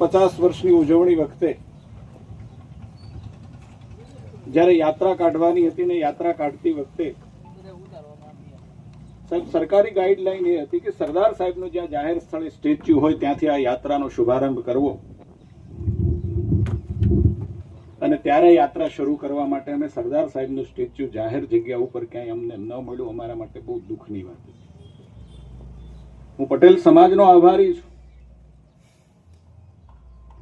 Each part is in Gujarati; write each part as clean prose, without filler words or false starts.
50 વર્ષની ઉજવણી વખતે જ્યારે યાત્રા કાઢવાની હતી ને યાત્રા કાઢતી વખતે સાહેબ સરકારી ગાઈડલાઈન એ હતી કે સરદાર સાહેબનું જ્યાં જાહેર સ્થળે સ્ટેચ્યુ હોય ત્યાંથી આ યાત્રાનો શુભારંભ કરવો અને ત્યારે યાત્રા શરૂ કરવા માટે અમે સરદાર સાહેબનું સ્ટેચ્યુ જાહેર જગ્યા ઉપર ક્યાંય અમને ન મળ્યું અમારા માટે બહુ દુઃખની વાત છે. હું પટેલ સમાજનો આભારી છું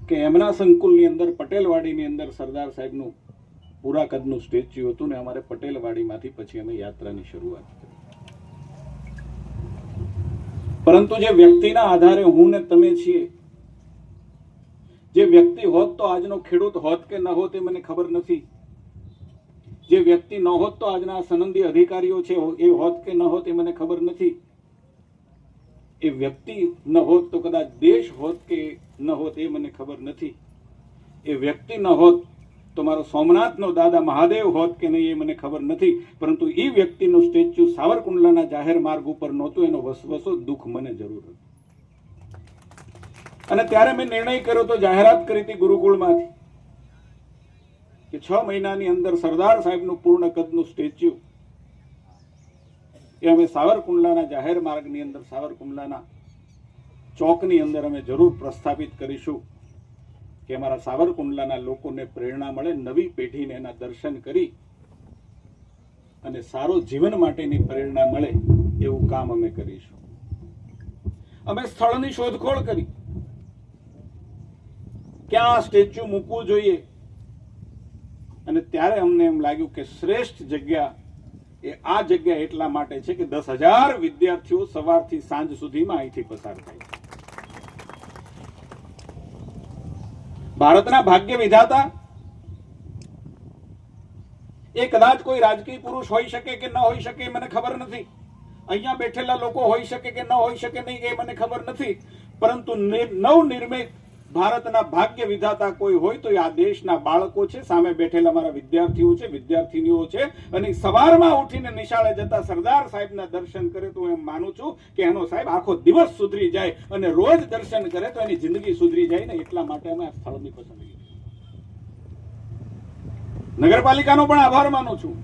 કે એમના સંકુલની અંદર પટેલવાડીની અંદર સરદાર સાહેબનું પૂરા કદનું સ્ટેચ્યુ હતું ને અમારે પટેલવાડીમાંથી પછી અમે યાત્રાની શરૂઆત કરી. પરંતુ જે વ્યક્તિના આધારે હું ને તમે છીએ, જે વ્યક્તિ હોત તો આજનો ખેડૂત હોત કે ન હોત એ મને ખબર નથી. જે વ્યક્તિ ન હોત તો આજના સનંદી અધિકારીઓ છે એ હોત કે ન હોત એ મને ખબર નથી. એ વ્યક્તિ ન હોત તો કદાચ દેશ હોત કે ન હોત એ મને ખબર નથી. એ વ્યક્તિ ન હોત તો મારો સોમનાથનો દાદા મહાદેવ હોત કે નહીં એ મને ખબર નથી. પરંતુ એ વ્યક્તિનું સ્ટેચ્યુ સાવરકુંડલાના જાહેર માર્ગ ઉપર નહોતું એનો વસવસો દુઃખ મને જરૂર હતું. અને ત્યારે મેં નિર્ણય કર્યો તો જાહેરાત કરી હતી ગુરુકુળમાંથી કે 6 મહિનાની અંદર સરદાર સાહેબનું પૂર્ણ કદનું સ્ટેચ્યુ એ અમે સાવરકુંડલાના જાહેર માર્ગની અંદર સાવરકુંડલાના ચોકની અંદર અમે જરૂર પ્રસ્થાપિત કરીશું કે અમારા સાવરકુંડલાના લોકોને પ્રેરણા મળે, નવી પેઢીને એના દર્શન કરી અને સારો જીવન માટેની પ્રેરણા મળે એવું કામ અમે કરીશું. અમે સ્થળની શોધખોળ કરી, ક્યાં સ્ટેચ્યુ મૂકવું જોઈએ, અને ત્યારે અમને એમ લાગ્યું કે શ્રેષ્ઠ જગ્યા એ આ જગ્યા એટલા માટે છે કે 10,000 વિદ્યાર્થીઓ સવારથી સાંજ સુધીમાં અહીંથી પસાર થાય છે. ભારતના ભાગ્ય વિધાતા એ કદાચ કોઈ રાજકીય પુરુષ હોઈ શકે કે ન હોઈ શકે મને ખબર નથી. અહીંયા બેઠેલા લોકો હોઈ શકે કે ન હોઈ શકે નહીં એ મને ખબર નથી. પરંતુ નવનિર્મિત ભારતના ભાગ્ય વિધાતા કોઈ હોય તો આ દેશના બાળકો છે, સામે બેઠેલા મારા વિદ્યાર્થીઓ છે, વિદ્યાર્થીનીઓ છે. અને સવારમાં ઉઠીને નિશાળે જતા સરદાર સાહેબના દર્શન કરે તો એમ માનું છું કે એનો સાહેબ આખો દિવસ સુધરી જાય, અને રોજ દર્શન કરે તો એની જિંદગી સુધરી જાય ને એટલા માટે અમે આ સ્થળની પસંદગી કરી. નગરપાલિકાનો પણ આભાર માનું છું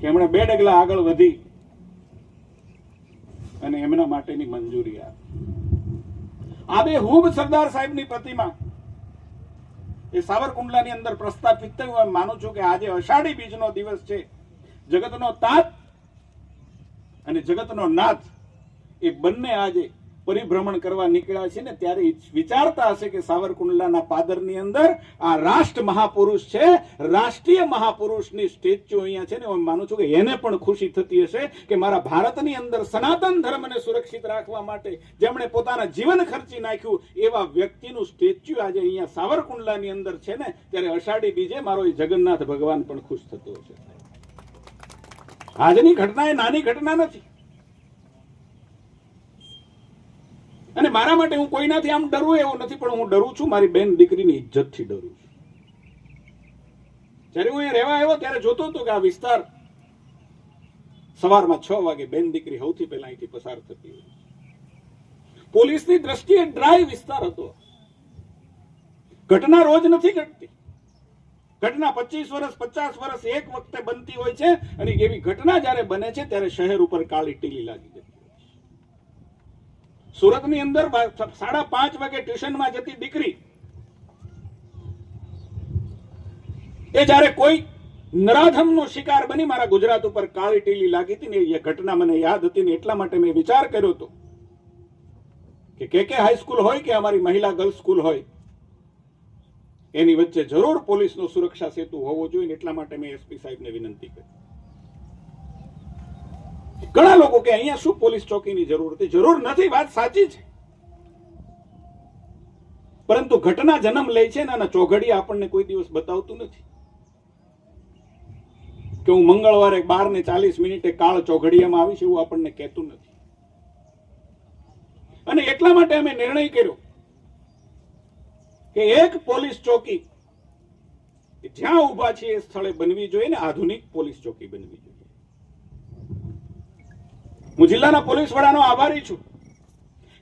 કે એમણે 2 ડગલા આગળ વધી અને એમના માટેની મંજૂરી આપી. આબેહૂબ સરદાર સાહેબની પ્રતિમા એ સાવરકુંડલાની અંદર પ્રસ્થાપિત થયું. હું માનું છું કે આજે અષાઢી બીજનો દિવસ છે. જગતનો તાત અને જગતનો નાથ એ બંને આજે પરિભ્રમણ કરવા નીકળ્યા છે ને ત્યારે વિચારતા હશે કે સાવરકુંડલાના પાદરની અંદર આ રાષ્ટ્ર મહાપુરુષ છે, રાષ્ટ્રીય મહાપુરુષની સ્ટેચ્યુ અહીંયા છે ને હું માનું છું કે એને પણ ખુશી થતી હશે કે મારા ભારતની અંદર સનાતન ધર્મને સુરક્ષિત રાખવા માટે જેમણે પોતાના જીવન ખર્ચી નાખ્યું એવા વ્યક્તિનું સ્ટેચ્યુ આજે અહીંયા સાવરકુંડલાની અંદર છે ને ત્યારે અષાઢી બીજે મારો એ જગન્નાથ ભગવાન પણ ખુશ થતો હશે. આજની ઘટના એ નાની ઘટના નથી. અને મારા માટે હું કોઈનાથી આમ ડરું એવું નથી, પણ હું ડરું છું મારી બેન દીકરીની ઇજ્જતથી ડરું છું. જ્યારે હું અહીંયા રહેવા આવ્યો ત્યારે જોતો હતો કે આ વિસ્તાર સવારમાં 6 વાગે બેન દીકરી સૌથી પહેલા અહીંથી પસાર થતી હોય. પોલીસની દ્રષ્ટિએ ડ્રાય વિસ્તાર હતો. ઘટના રોજ નથી ઘટતી. ઘટના 25 વર્ષ 50 વર્ષ એક વખતે બનતી હોય છે, અને એવી ઘટના જ્યારે બને છે ત્યારે શહેર ઉપર કાળી ટીલી લાગી જતી. સુરતની અંદર 5:30 વાગે ટ્યુશનમાં જતી દીકરી એ જ્યારે કોઈ નરાધમનો શિકાર બની મારા ગુજરાત ઉપર કાળી ટીલી લાગી હતી ને એ ઘટના મને યાદ હતી ને એટલા માટે મેં વિચાર કર્યો હતો કે કે હાઈસ્કૂલ હોય કે અમારી મહિલા ગર્લ્સ સ્કૂલ હોય એની વચ્ચે જરૂર પોલીસનો સુરક્ષા સેતુ હોવો જોઈએ. એટલા માટે મેં એસપી સાહેબને વિનંતી કરી. ઘણા લોકો કે અહીંયા શું પોલીસ ચોકીની જરૂર હતી? જરૂર નથી, વાત સાચી છે. પરંતુ ઘટના જન્મ લે છે ને આના ચોઘડિયા આપણને કોઈ દિવસ બતાવતું નથી કે હું મંગળવારે 12:40 કાળ ચોઘડિયામાં આવીશ એવું આપણને કહેતું નથી. અને એટલા માટે અમે નિર્ણય કર્યો કે એક પોલીસ ચોકી જ્યાં ઉભા છે એ સ્થળે બનવી જોઈએ ને આધુનિક પોલીસ ચોકી બનવી જોઈએ. હું જિલ્લાના પોલીસ વડાનો આભારી છું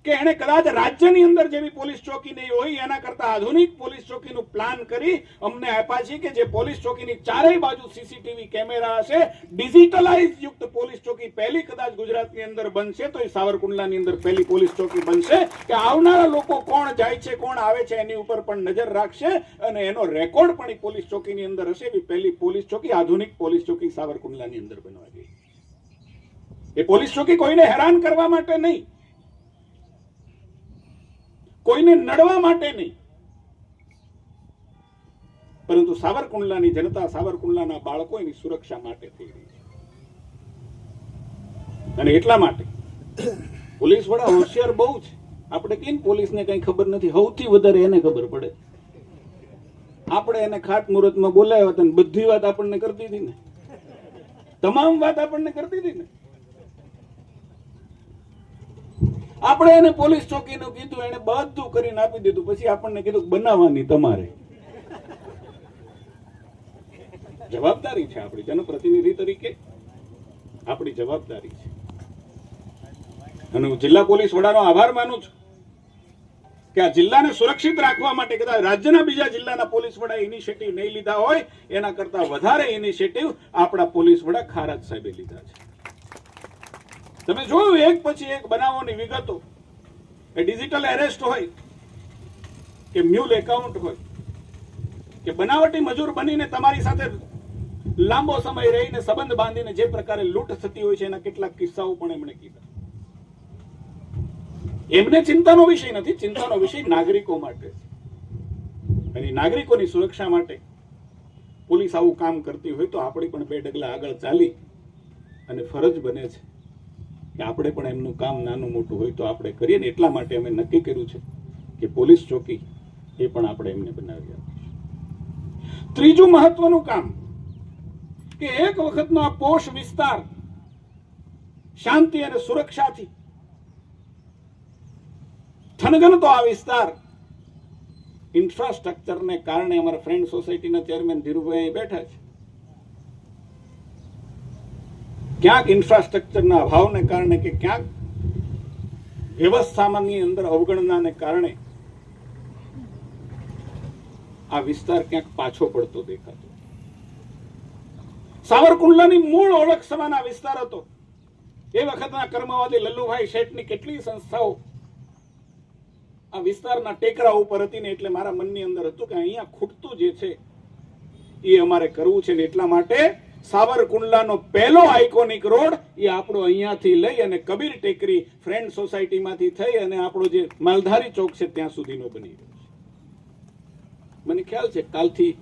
કે એને કદાચ રાજ્યની અંદર જેવી પોલીસ ચોકી નહીં હોય એના કરતા આધુનિક પોલીસ ચોકીનું પ્લાન કરી અમને આપ્યા છે કે જે પોલીસ ચોકીની ચારેય બાજુ સીસીટીવી કેમેરા હશે, ડિજિટલાઇઝ યુક્ત પોલીસ ચોકી પહેલી કદાચ ગુજરાતની અંદર બનશે તો એ સાવરકુંડલાની અંદર પહેલી પોલીસ ચોકી બનશે કે આવનારા લોકો કોણ જાય છે કોણ આવે છે એની ઉપર પણ નજર રાખશે અને એનો રેકોર્ડ પણ એ પોલીસ ચોકીની અંદર હશે. એવી પહેલી પોલીસ ચોકી, આધુનિક પોલીસ ચોકી સાવરકુંડલાની અંદર બનવા જઈ. એ પોલીસ ચોકી કોઈને હેરાન કરવા માટે નહીં, કોઈને નડવા માટે નહીં, પરંતુ સાવરકુંડલાની જનતા, સાવરકુંડલાના બાળકો એની સુરક્ષા માટે થઈ રહી છે. અને એટલા માટે પોલીસ વડા હોશિયાર બહુ છે. આપણે કઈ પોલીસને કઈ ખબર નથી, સૌથી વધારે એને ખબર પડે. આપણે એને ખાતમુહૂર્તમાં બોલાવ્યા હતા ને બધી વાત આપણને કરતી હતી ને, તમામ વાત આપણને કરતી હતી ને. આપણે એને પોલીસ ચોકીનું કીધું, એને બધું કરીને આપી દીધું, પછી આપણને કીધું બનાવવાની તમારે. જવાબદારી છે આપણી, જનપ્રતિનિધિ તરીકે આપણી જવાબદારી છે. અને હું જિલ્લા પોલીસ વડાનો આભાર માનું છું કે આ જિલ્લાને સુરક્ષિત રાખવા માટે કદાચ રાજ્યના બીજા જિલ્લાના પોલીસ વડાએ ઇનિશિયેટિવ નહીં લીધા હોય એના કરતા વધારે ઇનિશિયેટિવ આપણા પોલીસ વડા ખારજ સાહેબે લીધા છે. તમે જોયું એક પછી એક બનાવોની વિગતો, એ ડિજિટલ એરેસ્ટ હોય કે મ્યુલ એકાઉન્ટ હોય કે બનાવટી મજૂર બનીને તમારી સાથે લાંબો સમય રહીને સંબંધ બાંધીને જે પ્રકારે લૂંટ થતી હોય છે એના કેટલાક કિસ્સાઓ પણ એમણે કીધા. એમને ચિંતાનો વિષય નથી, ચિંતાનો વિષય નાગરિકો માટે છે. અને નાગરિકોની સુરક્ષા માટે પોલીસ આવું કામ કરતી હોય તો આપણે પણ બે ડગલા આગળ ચાલી અને ફરજ બને છે કે આપણે પણ એમનું કામ નાનું મોટું હોય તો આપણે કરીએ ને. એટલા માટે અમે નક્કી કર્યું છે કે પોલીસ ચોકી એ પણ આપણે એમને બનાવી આપીશું. ત્રીજું મહત્વનું કામ કે એક વખતનો આ પોશ વિસ્તાર શાંતિ અને સુરક્ષાથી થનગનતો આ વિસ્તાર ઇન્ફ્રાસ્ટ્રક્ચરને કારણે અમારા ફ્રેન્ડ સોસાયટીના ચેરમેન ધીરુભાઈ બેઠા છે. ક્યાંક ઇન્ફ્રાસ્ટ્રક્ચરના અભાવને કારણે કે ક્યાંક વ્યવસ્થાની અંદર અવગણનાને કારણે આ વિસ્તાર ક્યાંક પાછો પડતો દેખાતો. સાવરકુંડલાની મૂળ ઓળખ સમાન આ વિસ્તાર હતો. એ વખતના કર્મવાદી લલ્લુભાઈ શેઠની કેટલી સંસ્થાઓ આ વિસ્તારના ટેકરા ઉપર હતી ને એટલે મારા મનની અંદર હતું કે અહીંયા ખૂટતું જે છે એ અમારે કરવું છે. ને એટલા માટે સાવરકુંડલાનો પહેલો આઇકોનિક રોડ એ આપણો અહીંયાથી લઈ અને કબીર ટેકરી ફ્રેન્ડ સોસાયટીમાંથી થઈ અને આપણો જે માલધારી ચોક છે ત્યાં સુધીનો બની રહ્યો છે. મને ખ્યાલ છે કાલથી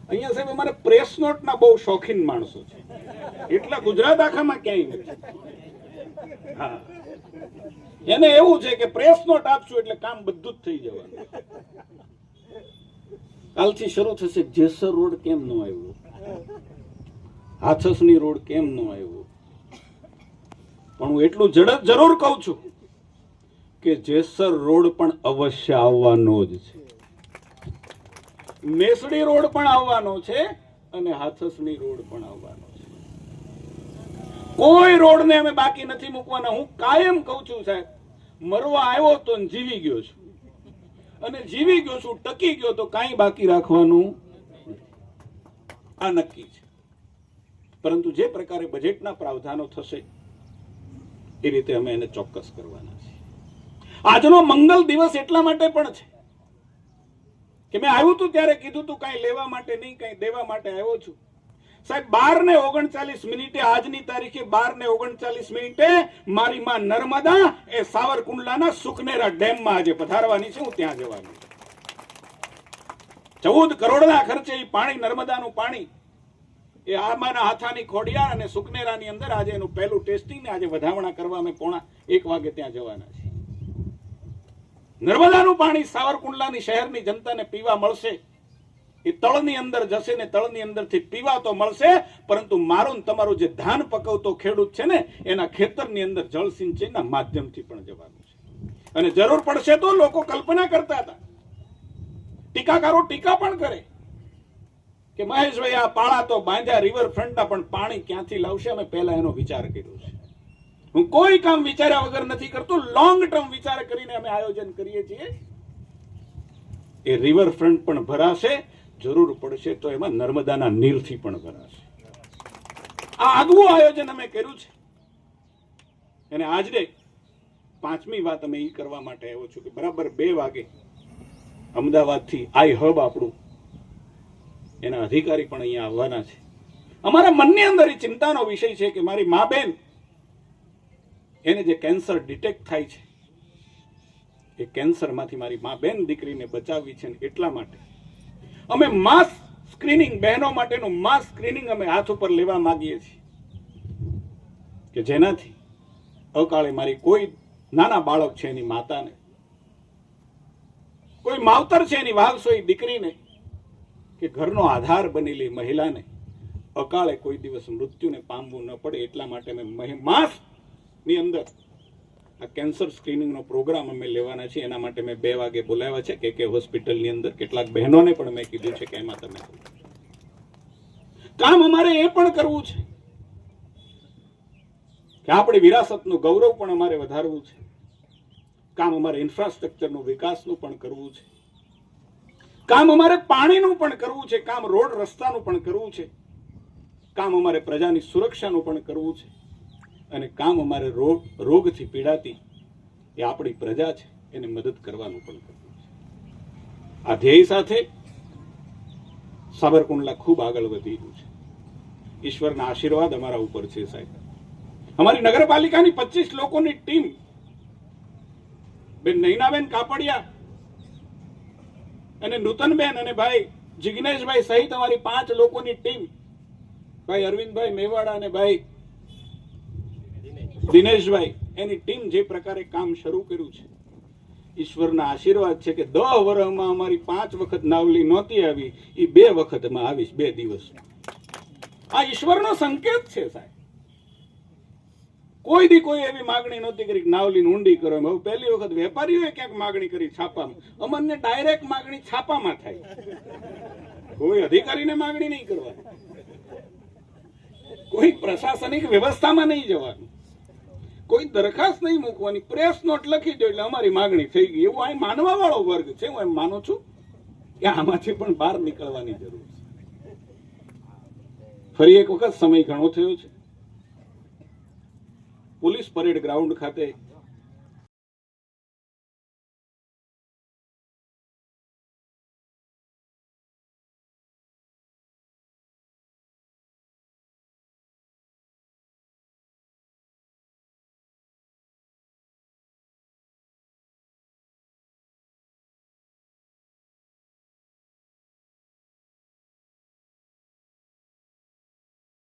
અહીંયા સાહેબ અમારે પ્રેસ નોટના બહુ શોખીન માણસો છે, એટલા ગુજરાત આખામાં ક્યાંય નથી. હા, એને એવું છે કે પ્રેસ નોટ આપશું એટલે કામ બધું જ થઈ જવાનું. કાલથી શરૂ થશે જેસર રોડ કેમ ન આવ્યો, હાથસની રોડ કેમ ન આવ્યો, પણ હું એટલું જરૂર કહું છું કે જેસર રોડ પણ અવશ્ય આવવાનો જ છે, મેસડી રોડ પણ આવવાનો છે અને હાથસની રોડ પણ આવવાનો છે. કોઈ રોડને અમે બાકી નથી મૂકવાના. હું કાયમ કહું છું સાહેબ, મરવા આવ્યો તો જીવી ગયો છું, અને જીવી ગયો છું, ટકી ગયો તો કાંઈ બાકી રાખવાનું આ નક્કી છે. પરંતુ જે પ્રકારે બજેટના પ્રાવધાનો થશે એ રીતે અમે એને ચોક્કસ કરવાના છે. આજનો મંગલ દિવસ એટલા માટે પણ છે કે મેં આવ્યું હતું ત્યારે કીધું તું કઈ લેવા માટે નહીં, કઈ દેવા માટે આવ્યો છું. સાહેબ 12:39 આજની તારીખે 12:39 મારી માં નર્મદા એ સાવરકુંડલાના સુકનેરા ડેમમાં આજે પધારવાની છે. હું ત્યાં જવાની. 14 કરોડના ખર્ચે એ પાણી, નર્મદાનું પાણી એ આંબાના હાથાની ખોડિયાર અને સુકનેરાની અંદર આજે એનું પહેલું ટેસ્ટિંગ ને આજે વધામણા કરવા અમે 1:30 વાગે ત્યાં જવાના છે. નર્મદાનું પાણી સાવરકુંડલાની શહેરની જનતાને પીવા મળશે. એ તળની અંદર જશે ને તળની અંદરથી પીવા તો મળશે, પરંતુ મારું તમારું જે ધાન પકવતો ખેડૂત છે ને એના ખેતરની અંદર જળ સિંચાઈના માધ્યમથી પણ જવાનું છે. અને જરૂર પડશે તો લોકો કલ્પના કરતા હતા, ટીકાકારો ટીકા પણ કરે કે મહેશભાઈ આ પાળા તો બાંધ્યા રિવરફ્રન્ટના, પણ પાણી ક્યાંથી લાવશે? અમે પહેલા એનો વિચાર કર્યો છે. હું કોઈ કામ વિચાર્યા વગર નથી કરતો, લોંગ ટર્મ વિચાર કરીને અમે આયોજન કરીએ છીએ. એ રિવરફ્રન્ટ પણ ભરાશે, જરૂર પડશે તો એમાં નર્મદાના નીરથી પણ ભરાશે. આ આગવું આયોજન અમે કર્યું છે. અને આજે 5મી વાત અમે એ કરવા માટે આવ્યો છું કે બરાબર 2 વાગે અમદાવાદથી આઈ હબ આપણું એના અધિકારી પણ અહીંયા આવવાના છે. અમારા મનની અંદર એ ચિંતાનો વિષય છે કે મારી મા બેન એને જે કેન્સર ડિટેક્ટ થાય છે એ કેન્સરમાંથી મારી મા બેન દીકરીને બચાવવી છે. એટલા માટે અમે માસ સ્ક્રીનિંગ, બહેનો માટેનું માસ સ્ક્રીનિંગ અમે હાથ ઉપર લેવા માંગીએ છીએ કે જેનાથી અકાળે મારી કોઈ નાના બાળક છે એની માતાને, કોઈ માવતર છે એની વાલસોઈ દીકરીને, કે ઘરનો આધાર બનેલી મહિલાને અકાળે કોઈ દિવસ મૃત્યુને પામવું ન પડે. એટલા માટે અમે માસની અંદર આ કેન્સર સ્ક્રીનિંગનો પ્રોગ્રામ અમે લેવાના છીએ. એના માટે મેં 2 વાગે બોલાવ્યા છે કે હોસ્પિટલની અંદર. કેટલાક બહેનોને પણ મેં કીધું છે કે એમાં તમે કામ અમારે એ પણ કરવું છે કે આપણી વિરાસતનું ગૌરવ પણ અમારે વધારવું છે. કામ અમારે ઇન્ફ્રાસ્ટ્રક્ચરનું વિકાસનું પણ કરવું છે. કામ અમારે પાણીનું પણ કરવું છે. કામ રોડ રસ્તાનું પણ કરવું છે. કામ અમારે પ્રજાની સુરક્ષાનું પણ કરવું છે. અને કામ અમારે રોગથી પીડાતી એ આપણી પ્રજા છે એને મદદ કરવાનું પણ કરવું છે. આ ધ્યેય સાથે સાબરકુંડલા ખૂબ આગળ વધી રહ્યું છે. ઈશ્વરના આશીર્વાદ અમારા ઉપર છે સાહેબ. અમારી નગરપાલિકાની 25 લોકોની ટીમ, બેન નૈનાબેન કાપડિયા અને નૂતનબેન અને ભાઈ જિગ્નેશભાઈ સહિત અમારી 5 લોકોની ટીમ, ભાઈ અરવિંદભાઈ મેવાડા અને ભાઈ દિનેશભાઈ, એની ટીમ જે પ્રકારે કામ શરૂ કર્યું છે, ઈશ્વરના આશીર્વાદ છે કે 10 વર્ષમાં અમારી 5 વખત નાવલી નહોતી આવી, એ 2 વખતમાં આવીશ 2 દિવસમાં. આ ઈશ્વરનો સંકેત છે સાહેબ. કોઈ દી કોઈ એવી માગણી નહોતી કરી નાવલી ઊંડી કરો. હવે પહેલી વખત વેપારીઓએ ક્યાંક માગણી કરી છાપામાં. અમને ડાયરેક્ટ માગણી છાપામાં થાય. કોઈ અધિકારીને માગણી નહીં કરવાની, કોઈ પ્રશાસનિક વ્યવસ્થામાં નહીં જવાનું, કોઈ દરખાસ્ત નહીં મૂકવાની. પ્રેસ નોટ લખી દો એટલે અમારી માગણી થઈ ગઈ. એવું અહીં માનવા વાળો વર્ગ છે. હું એમ માનું છું કે આમાંથી પણ બહાર નીકળવાની જરૂર છે. ફરી એક વખત સમય ઘણો થયો છે. પોલીસ પરેડ ગ્રાઉન્ડ ખાતે